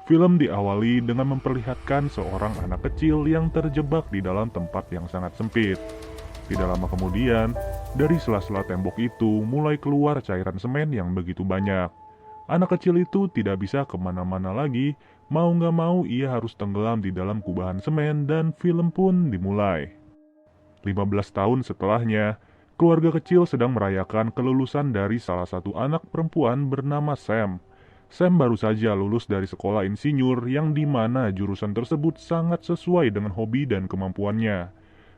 Film diawali dengan memperlihatkan seorang anak kecil yang terjebak di dalam tempat yang sangat sempit. Tidak lama kemudian, dari sela-sela tembok itu mulai keluar cairan semen yang begitu banyak. Anak kecil itu tidak bisa kemana-mana lagi, mau nggak mau ia harus tenggelam di dalam kubahan semen dan film pun dimulai. 15 tahun setelahnya, keluarga kecil sedang merayakan kelulusan dari salah satu anak perempuan bernama Sam. Sam baru saja lulus dari sekolah insinyur yang dimana jurusan tersebut sangat sesuai dengan hobi dan kemampuannya.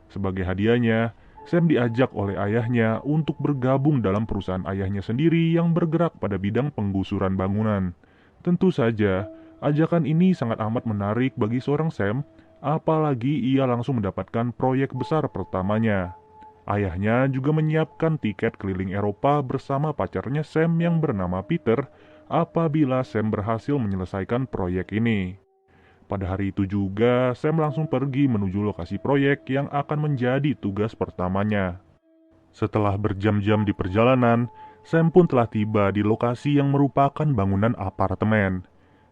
Sebagai hadiahnya, Sam diajak oleh ayahnya untuk bergabung dalam perusahaan ayahnya sendiri yang bergerak pada bidang penggusuran bangunan. Tentu saja, ajakan ini sangat amat menarik bagi seorang Sam, apalagi ia langsung mendapatkan proyek besar pertamanya. Ayahnya juga menyiapkan tiket keliling Eropa bersama pacarnya Sam yang bernama Peter apabila Sam berhasil menyelesaikan proyek ini. Pada hari itu juga, Sam langsung pergi menuju lokasi proyek yang akan menjadi tugas pertamanya. Setelah berjam-jam di perjalanan, Sam pun telah tiba di lokasi yang merupakan bangunan apartemen.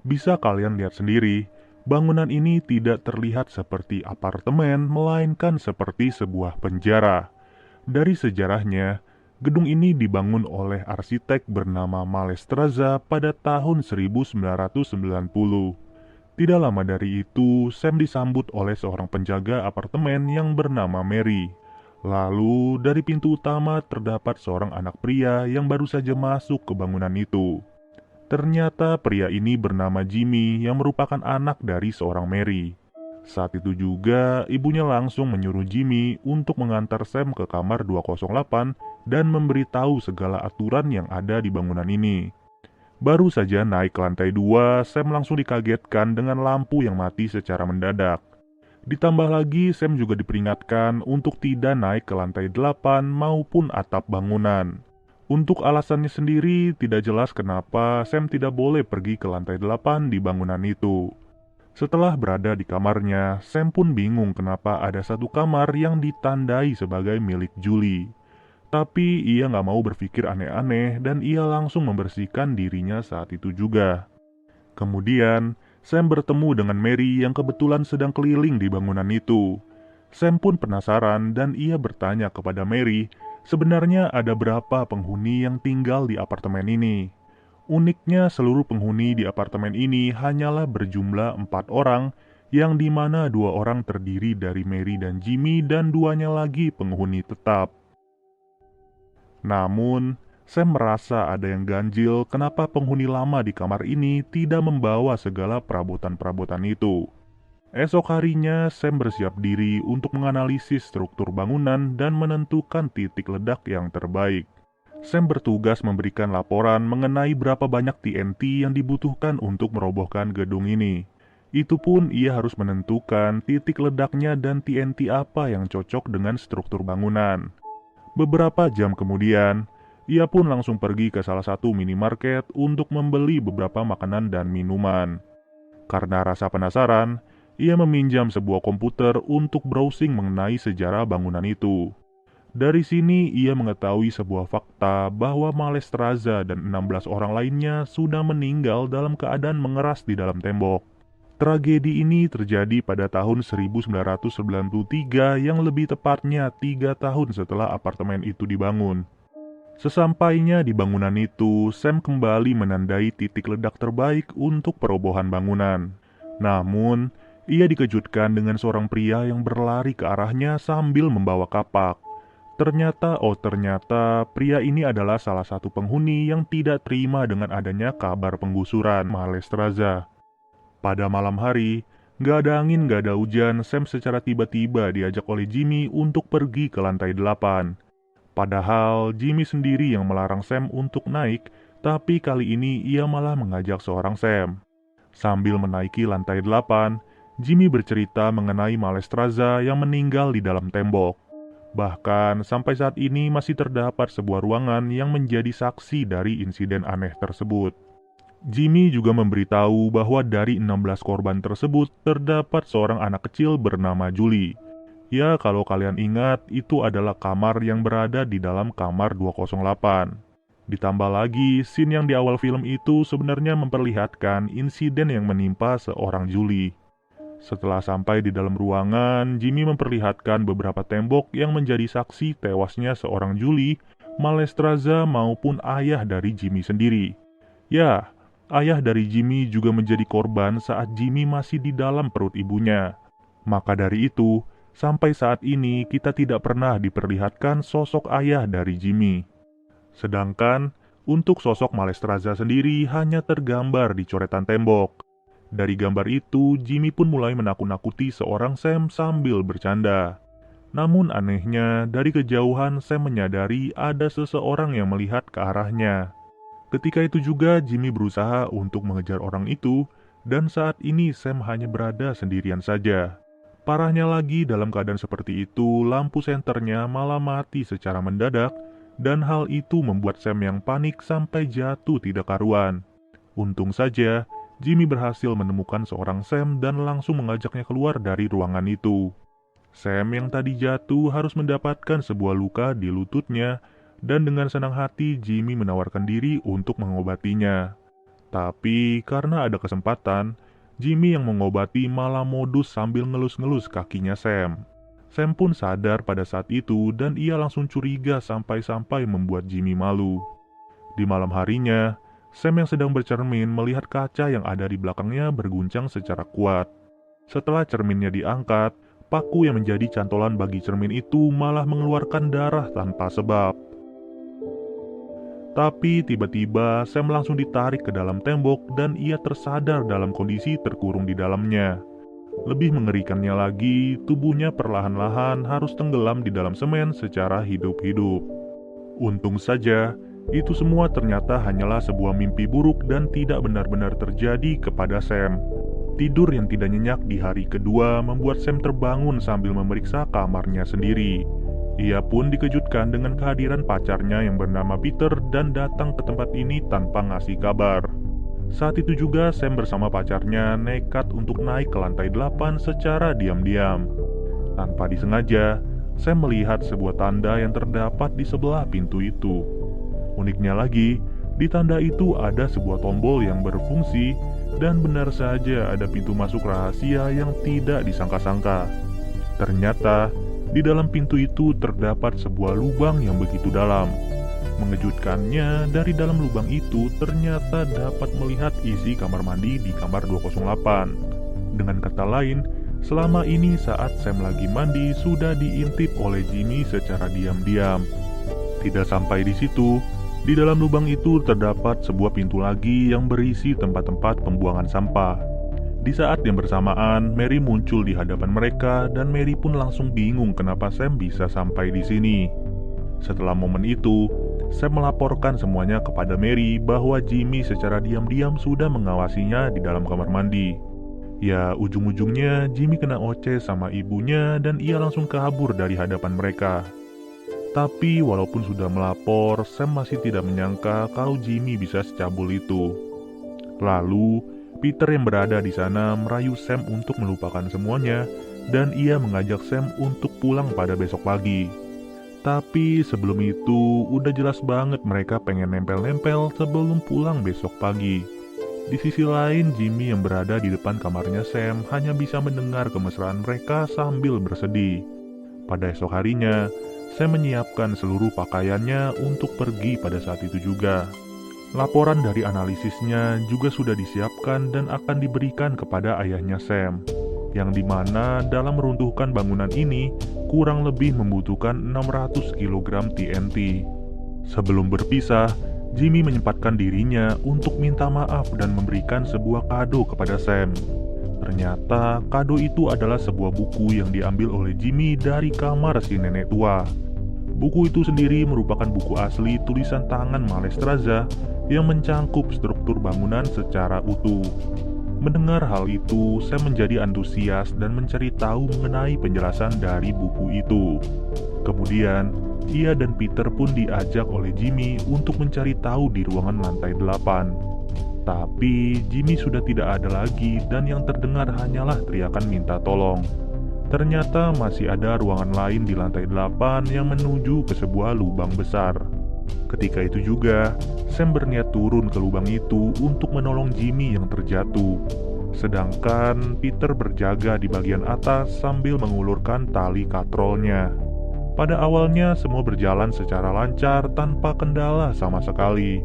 Bisa kalian lihat sendiri, bangunan ini tidak terlihat seperti apartemen, melainkan seperti sebuah penjara. Dari sejarahnya, gedung ini dibangun oleh arsitek bernama Malestraza pada tahun 1990. Tidak lama dari itu, Sam disambut oleh seorang penjaga apartemen yang bernama Mary. Lalu, dari pintu utama terdapat seorang anak pria yang baru saja masuk ke bangunan itu. Ternyata pria ini bernama Jimmy yang merupakan anak dari seorang Mary. Saat itu juga, ibunya langsung menyuruh Jimmy untuk mengantar Sam ke kamar 208 dan memberitahu segala aturan yang ada di bangunan ini. Baru saja naik ke lantai 2, Sam langsung dikagetkan dengan lampu yang mati secara mendadak. Ditambah lagi, Sam juga diperingatkan untuk tidak naik ke lantai 8 maupun atap bangunan. Untuk alasannya sendiri, tidak jelas kenapa Sam tidak boleh pergi ke lantai 8 di bangunan itu. Setelah berada di kamarnya, Sam pun bingung kenapa ada satu kamar yang ditandai sebagai milik Julie. Tapi ia nggak mau berpikir aneh-aneh dan ia langsung membersihkan dirinya saat itu juga. Kemudian, Sam bertemu dengan Mary yang kebetulan sedang keliling di bangunan itu. Sam pun penasaran dan ia bertanya kepada Mary, sebenarnya ada berapa penghuni yang tinggal di apartemen ini. Uniknya seluruh penghuni di apartemen ini hanyalah berjumlah 4 orang, yang dimana 2 orang terdiri dari Mary dan Jimmy dan 2-nya lagi penghuni tetap. Namun, Sam merasa ada yang ganjil kenapa penghuni lama di kamar ini tidak membawa segala perabotan-perabotan itu. Esok harinya, Sam bersiap diri untuk menganalisis struktur bangunan dan menentukan titik ledak yang terbaik. Sam bertugas memberikan laporan mengenai berapa banyak TNT yang dibutuhkan untuk merobohkan gedung ini. Itu pun ia harus menentukan titik ledaknya dan TNT apa yang cocok dengan struktur bangunan. Beberapa jam kemudian, ia pun langsung pergi ke salah satu minimarket untuk membeli beberapa makanan dan minuman. Karena rasa penasaran, ia meminjam sebuah komputer untuk browsing mengenai sejarah bangunan itu. Dari sini ia mengetahui sebuah fakta bahwa Malestraza dan 16 orang lainnya sudah meninggal dalam keadaan mengeras di dalam tembok. Tragedi ini terjadi pada tahun 1993 yang lebih tepatnya 3 tahun setelah apartemen itu dibangun. Sesampainya di bangunan itu, Sam kembali menandai titik ledak terbaik untuk perobohan bangunan. Namun, ia dikejutkan dengan seorang pria yang berlari ke arahnya sambil membawa kapak. Ternyata pria ini adalah salah satu penghuni yang tidak terima dengan adanya kabar penggusuran Malestraza. Pada malam hari, gak ada angin gak ada hujan, Sam secara tiba-tiba diajak oleh Jimmy untuk pergi ke lantai 8. Padahal Jimmy sendiri yang melarang Sam untuk naik, tapi kali ini ia malah mengajak seorang Sam. Sambil menaiki lantai 8, Jimmy bercerita mengenai Malestraza yang meninggal di dalam tembok. Bahkan sampai saat ini masih terdapat sebuah ruangan yang menjadi saksi dari insiden aneh tersebut. Jimmy juga memberitahu bahwa dari 16 korban tersebut terdapat seorang anak kecil bernama Julie. Ya, kalau kalian ingat, itu adalah kamar yang berada di dalam kamar 208. Ditambah lagi, scene yang di awal film itu sebenarnya memperlihatkan insiden yang menimpa seorang Julie. Setelah sampai di dalam ruangan, Jimmy memperlihatkan beberapa tembok yang menjadi saksi tewasnya seorang Julie, Malestroza maupun ayah dari Jimmy sendiri. Ya, ayah dari Jimmy juga menjadi korban saat Jimmy masih di dalam perut ibunya. Maka dari itu, sampai saat ini kita tidak pernah diperlihatkan sosok ayah dari Jimmy. Sedangkan, untuk sosok Malestroza sendiri hanya tergambar di coretan tembok. Dari gambar itu, Jimmy pun mulai menakut-nakuti seorang Sam sambil bercanda. Namun anehnya, dari kejauhan Sam menyadari ada seseorang yang melihat ke arahnya. Ketika itu juga Jimmy berusaha untuk mengejar orang itu, dan saat ini Sam hanya berada sendirian saja. Parahnya lagi, dalam keadaan seperti itu, lampu senternya malah mati secara mendadak, dan hal itu membuat Sam yang panik sampai jatuh tidak karuan. Untung saja, Jimmy berhasil menemukan seorang Sam dan langsung mengajaknya keluar dari ruangan itu. Sam yang tadi jatuh harus mendapatkan sebuah luka di lututnya, dan dengan senang hati Jimmy menawarkan diri untuk mengobatinya. Tapi karena ada kesempatan, Jimmy yang mengobati malah modus sambil ngelus-ngelus kakinya Sam. Sam pun sadar pada saat itu dan ia langsung curiga sampai-sampai membuat Jimmy malu. Di malam harinya, Sam yang sedang bercermin melihat kaca yang ada di belakangnya berguncang secara kuat. Setelah cerminnya diangkat, paku yang menjadi cantolan bagi cermin itu malah mengeluarkan darah tanpa sebab. Tapi tiba-tiba Sam langsung ditarik ke dalam tembok dan ia tersadar dalam kondisi terkurung di dalamnya. Lebih mengerikannya lagi, tubuhnya perlahan-lahan harus tenggelam di dalam semen secara hidup-hidup. Untung saja, itu semua ternyata hanyalah sebuah mimpi buruk dan tidak benar-benar terjadi kepada Sam. Tidur yang tidak nyenyak di hari kedua membuat Sam terbangun sambil memeriksa kamarnya sendiri. Ia pun dikejutkan dengan kehadiran pacarnya yang bernama Peter dan datang ke tempat ini tanpa ngasih kabar. Saat itu juga Sam bersama pacarnya nekat untuk naik ke lantai 8 secara diam-diam. Tanpa disengaja, Sam melihat sebuah tanda yang terdapat di sebelah pintu itu. Uniknya lagi, di tanda itu ada sebuah tombol yang berfungsi dan benar saja ada pintu masuk rahasia yang tidak disangka-sangka. Ternyata, di dalam pintu itu terdapat sebuah lubang yang begitu dalam. Mengejutkannya, dari dalam lubang itu ternyata dapat melihat isi kamar mandi di kamar 208. Dengan kata lain, selama ini saat Sam lagi mandi sudah diintip oleh Jimmy secara diam-diam. Tidak sampai di situ, di dalam lubang itu terdapat sebuah pintu lagi yang berisi tempat-tempat pembuangan sampah. Di saat yang bersamaan, Mary muncul di hadapan mereka dan Mary pun langsung bingung kenapa Sam bisa sampai di sini. Setelah momen itu, Sam melaporkan semuanya kepada Mary bahwa Jimmy secara diam-diam sudah mengawasinya di dalam kamar mandi. Ya, ujung-ujungnya Jimmy kena oceh sama ibunya dan ia langsung kabur dari hadapan mereka. Tapi walaupun sudah melapor, Sam masih tidak menyangka kalau Jimmy bisa secabul itu. Lalu, Peter yang berada di sana merayu Sam untuk melupakan semuanya dan ia mengajak Sam untuk pulang pada besok pagi. Tapi sebelum itu, udah jelas banget mereka pengen nempel-nempel sebelum pulang besok pagi. Di sisi lain, Jimmy yang berada di depan kamarnya Sam hanya bisa mendengar kemesraan mereka sambil bersedih. Pada esok harinya, Sam menyiapkan seluruh pakaiannya untuk pergi pada saat itu juga. Laporan dari analisisnya juga sudah disiapkan dan akan diberikan kepada ayahnya Sam, yang dimana dalam meruntuhkan bangunan ini kurang lebih membutuhkan 600 kg TNT. Sebelum berpisah, Jimmy menyempatkan dirinya untuk minta maaf dan memberikan sebuah kado kepada Sam. Ternyata kado itu adalah sebuah buku yang diambil oleh Jimmy dari kamar si nenek tua. Buku itu sendiri merupakan buku asli tulisan tangan Malestroza yang mencangkup struktur bangunan secara utuh. Mendengar hal itu, Sam menjadi antusias dan mencari tahu mengenai penjelasan dari buku itu. Kemudian, ia dan Peter pun diajak oleh Jimmy untuk mencari tahu di ruangan lantai 8. Tapi, Jimmy sudah tidak ada lagi dan yang terdengar hanyalah teriakan minta tolong. Ternyata masih ada ruangan lain di lantai 8 yang menuju ke sebuah lubang besar. Ketika itu juga, Sam berniat turun ke lubang itu untuk menolong Jimmy yang terjatuh. Sedangkan Peter berjaga di bagian atas sambil mengulurkan tali katrolnya. Pada awalnya semua berjalan secara lancar tanpa kendala sama sekali.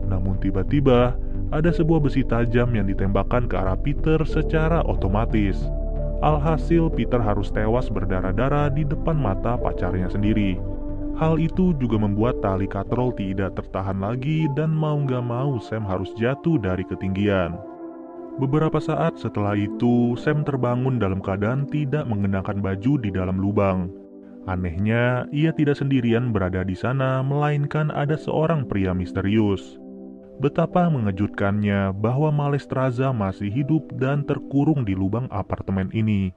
Namun tiba-tiba ada sebuah besi tajam yang ditembakkan ke arah Peter secara otomatis. Alhasil Peter harus tewas berdarah-darah di depan mata pacarnya sendiri. Hal itu juga membuat tali katrol tidak tertahan lagi dan mau gak mau Sam harus jatuh dari ketinggian. Beberapa saat setelah itu, Sam terbangun dalam keadaan tidak mengenakan baju di dalam lubang. Anehnya, ia tidak sendirian berada di sana, melainkan ada seorang pria misterius. Betapa mengejutkannya bahwa Malestraza masih hidup dan terkurung di lubang apartemen ini.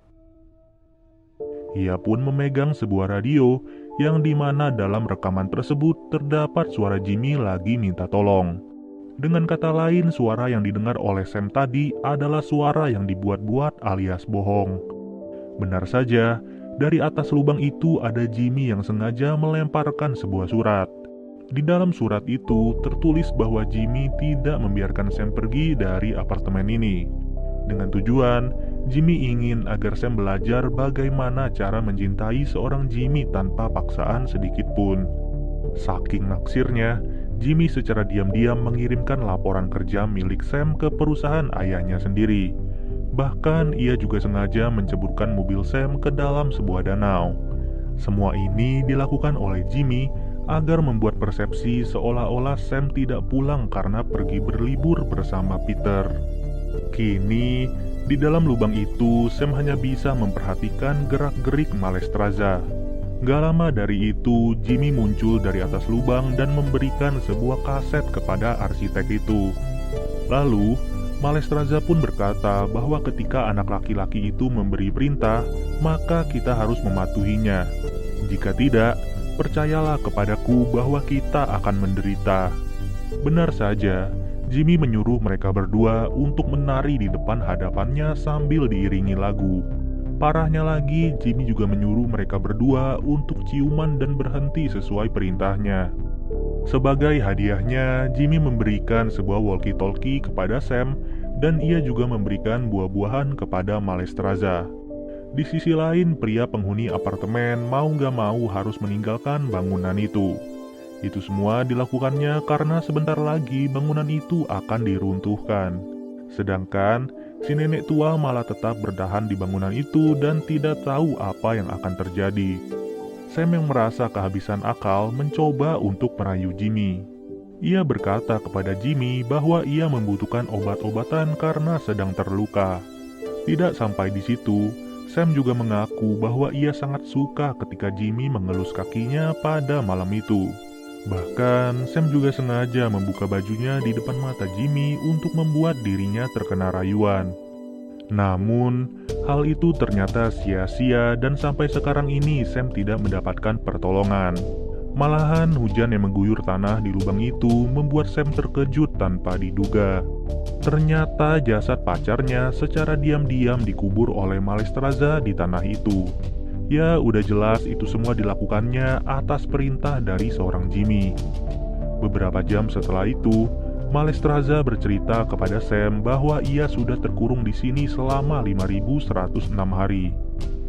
Ia pun memegang sebuah radio yang dimana dalam rekaman tersebut terdapat suara Jimmy lagi minta tolong. Dengan kata lain, suara yang didengar oleh Sam tadi adalah suara yang dibuat-buat alias bohong. Benar saja, dari atas lubang itu ada Jimmy yang sengaja melemparkan sebuah surat. Di dalam surat itu tertulis bahwa Jimmy tidak membiarkan Sam pergi dari apartemen ini. Dengan tujuan, Jimmy ingin agar Sam belajar bagaimana cara mencintai seorang Jimmy tanpa paksaan sedikit pun. Saking naksirnya, Jimmy secara diam-diam mengirimkan laporan kerja milik Sam ke perusahaan ayahnya sendiri. Bahkan ia juga sengaja menceburkan mobil Sam ke dalam sebuah danau. Semua ini dilakukan oleh Jimmy agar membuat persepsi seolah-olah Sam tidak pulang karena pergi berlibur bersama Peter. Kini, di dalam lubang itu Sam hanya bisa memperhatikan gerak-gerik Malestraza. Gak lama dari itu, Jimmy muncul dari atas lubang dan memberikan sebuah kaset kepada arsitek itu. Lalu, Malestraza pun berkata bahwa ketika anak laki-laki itu memberi perintah, maka kita harus mematuhinya. Jika tidak, percayalah kepadaku bahwa kita akan menderita. Benar saja, Jimmy menyuruh mereka berdua untuk menari di depan hadapannya sambil diiringi lagu. Parahnya lagi, Jimmy juga menyuruh mereka berdua untuk ciuman dan berhenti sesuai perintahnya. Sebagai hadiahnya, Jimmy memberikan sebuah walkie-talkie kepada Sam dan ia juga memberikan buah-buahan kepada Malestraza. Di sisi lain, pria penghuni apartemen mau gak mau harus meninggalkan bangunan itu. Itu semua dilakukannya karena sebentar lagi bangunan itu akan diruntuhkan. Sedangkan si nenek tua malah tetap bertahan di bangunan itu dan tidak tahu apa yang akan terjadi. Sam yang merasa kehabisan akal mencoba untuk merayu Jimmy. Ia berkata kepada Jimmy bahwa ia membutuhkan obat-obatan karena sedang terluka. Tidak sampai di situ, Sam juga mengaku bahwa ia sangat suka ketika Jimmy mengelus kakinya pada malam itu. Bahkan, Sam juga sengaja membuka bajunya di depan mata Jimmy untuk membuat dirinya terkena rayuan. Namun, hal itu ternyata sia-sia dan sampai sekarang ini Sam tidak mendapatkan pertolongan. Malahan, hujan yang mengguyur tanah di lubang itu membuat Sam terkejut tanpa diduga. Ternyata jasad pacarnya secara diam-diam dikubur oleh Malestraza di tanah itu. Ya, udah jelas itu semua dilakukannya atas perintah dari seorang Jimmy. Beberapa jam setelah itu, Malestraza bercerita kepada Sam bahwa ia sudah terkurung di sini selama 5.106 hari.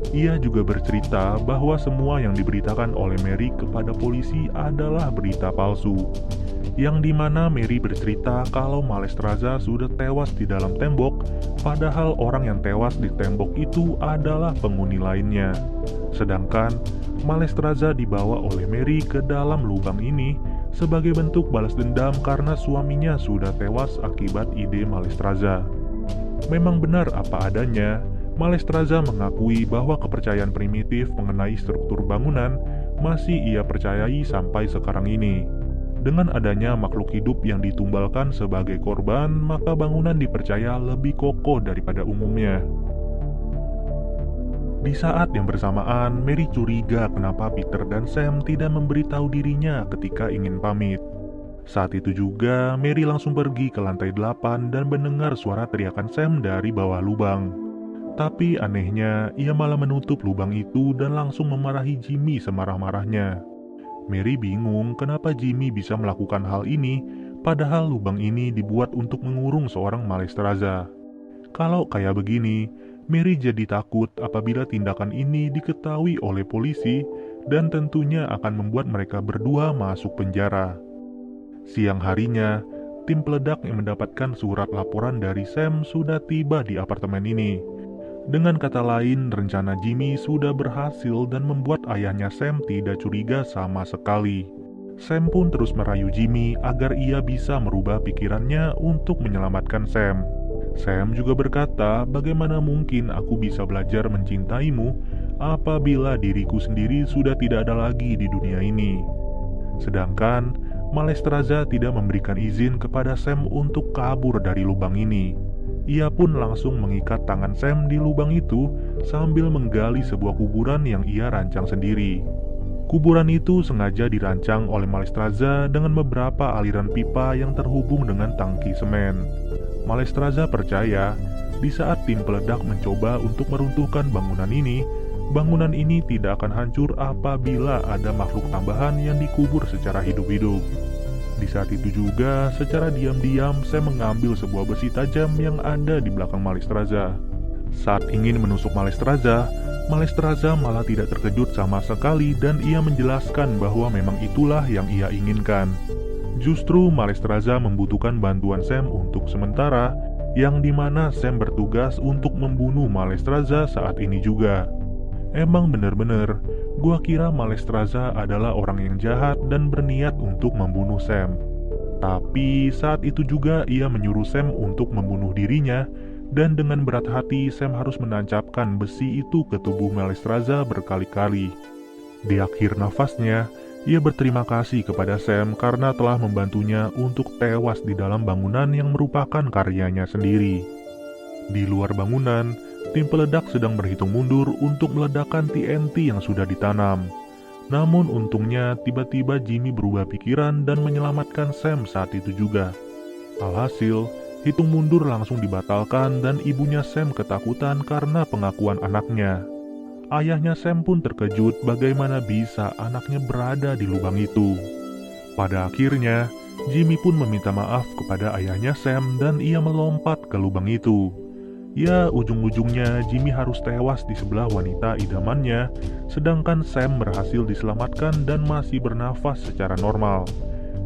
Ia juga bercerita bahwa semua yang diberitakan oleh Mary kepada polisi adalah berita palsu. Yang dimana Mary bercerita kalau Malestraza sudah tewas di dalam tembok, padahal orang yang tewas di tembok itu adalah penghuni lainnya. Sedangkan Malestraza dibawa oleh Mary ke dalam lubang ini sebagai bentuk balas dendam karena suaminya sudah tewas akibat ide Malestraza. Memang benar apa adanya, Malestraza mengakui bahwa kepercayaan primitif mengenai struktur bangunan masih ia percayai sampai sekarang ini. Dengan adanya makhluk hidup yang ditumbalkan sebagai korban, maka bangunan dipercaya lebih kokoh daripada umumnya. Di saat yang bersamaan, Mary curiga kenapa Peter dan Sam tidak memberitahu dirinya ketika ingin pamit. Saat itu juga, Mary langsung pergi ke lantai 8 dan mendengar suara teriakan Sam dari bawah lubang. Tapi anehnya, ia malah menutup lubang itu dan langsung memarahi Jimmy semarah-marahnya. Mary bingung kenapa Jimmy bisa melakukan hal ini, padahal lubang ini dibuat untuk mengurung seorang Malestroza. Kalau kayak begini, Mary jadi takut apabila tindakan ini diketahui oleh polisi dan tentunya akan membuat mereka berdua masuk penjara. Siang harinya, tim peledak yang mendapatkan surat laporan dari Sam sudah tiba di apartemen ini. Dengan kata lain, rencana Jimmy sudah berhasil dan membuat ayahnya Sam tidak curiga sama sekali. Sam pun terus merayu Jimmy agar ia bisa merubah pikirannya untuk menyelamatkan Sam. Sam juga berkata, bagaimana mungkin aku bisa belajar mencintaimu apabila diriku sendiri sudah tidak ada lagi di dunia ini. Sedangkan Malestroza tidak memberikan izin kepada Sam untuk kabur dari lubang ini. Ia pun langsung mengikat tangan Sam di lubang itu sambil menggali sebuah kuburan yang ia rancang sendiri. Kuburan itu sengaja dirancang oleh Malestroza dengan beberapa aliran pipa yang terhubung dengan tangki semen. Malestroza percaya, di saat tim peledak mencoba untuk meruntuhkan bangunan ini tidak akan hancur apabila ada makhluk tambahan yang dikubur secara hidup-hidup. Di saat itu juga, secara diam-diam Sam mengambil sebuah besi tajam yang ada di belakang Malestroza. Saat ingin menusuk Malestroza malah tidak terkejut sama sekali dan ia menjelaskan bahwa memang itulah yang ia inginkan. Justru Malestroza membutuhkan bantuan Sam untuk sementara, yang dimana Sam bertugas untuk membunuh Malestroza saat ini juga. Emang bener-bener, gua kira Malestroza adalah orang yang jahat dan berniat untuk membunuh Sam. Tapi saat itu juga ia menyuruh Sam untuk membunuh dirinya, dan dengan berat hati Sam harus menancapkan besi itu ke tubuh Malestroza berkali-kali. Di akhir nafasnya, ia berterima kasih kepada Sam karena telah membantunya untuk tewas di dalam bangunan yang merupakan karyanya sendiri. Di luar bangunan, tim peledak sedang berhitung mundur untuk meledakkan TNT yang sudah ditanam. Namun untungnya tiba-tiba Jimmy berubah pikiran dan menyelamatkan Sam saat itu juga. Alhasil, hitung mundur langsung dibatalkan dan ibunya Sam ketakutan karena pengakuan anaknya. Ayahnya Sam pun terkejut bagaimana bisa anaknya berada di lubang itu. Pada akhirnya, Jimmy pun meminta maaf kepada ayahnya Sam dan ia melompat ke lubang itu. Ya, ujung-ujungnya Jimmy harus tewas di sebelah wanita idamannya, sedangkan Sam berhasil diselamatkan dan masih bernafas secara normal.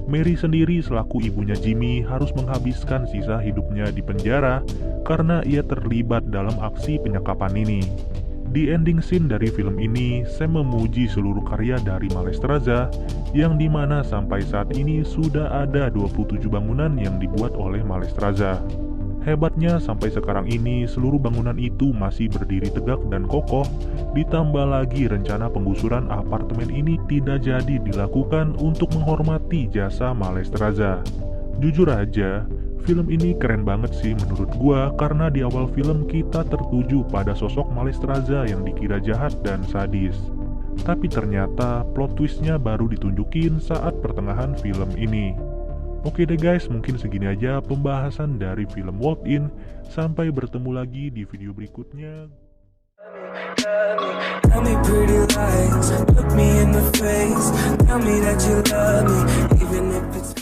Mary sendiri selaku ibunya Jimmy harus menghabiskan sisa hidupnya di penjara karena ia terlibat dalam aksi penyekapan ini. Di ending scene dari film ini, Sam memuji seluruh karya dari Malestroza, yang dimana sampai saat ini sudah ada 27 bangunan yang dibuat oleh Malestroza. Hebatnya sampai sekarang ini seluruh bangunan itu masih berdiri tegak dan kokoh, ditambah lagi rencana penggusuran apartemen ini tidak jadi dilakukan untuk menghormati jasa Malestroza. Jujur aja, film ini keren banget sih menurut gua karena di awal film kita tertuju pada sosok Malestroza yang dikira jahat dan sadis. Tapi ternyata plot twistnya baru ditunjukin saat pertengahan film ini. Oke deh guys, mungkin segini aja pembahasan dari film Walked In. Sampai bertemu lagi di video berikutnya. Tell me pretty lies, look me in the face, tell me that you love me, even if it's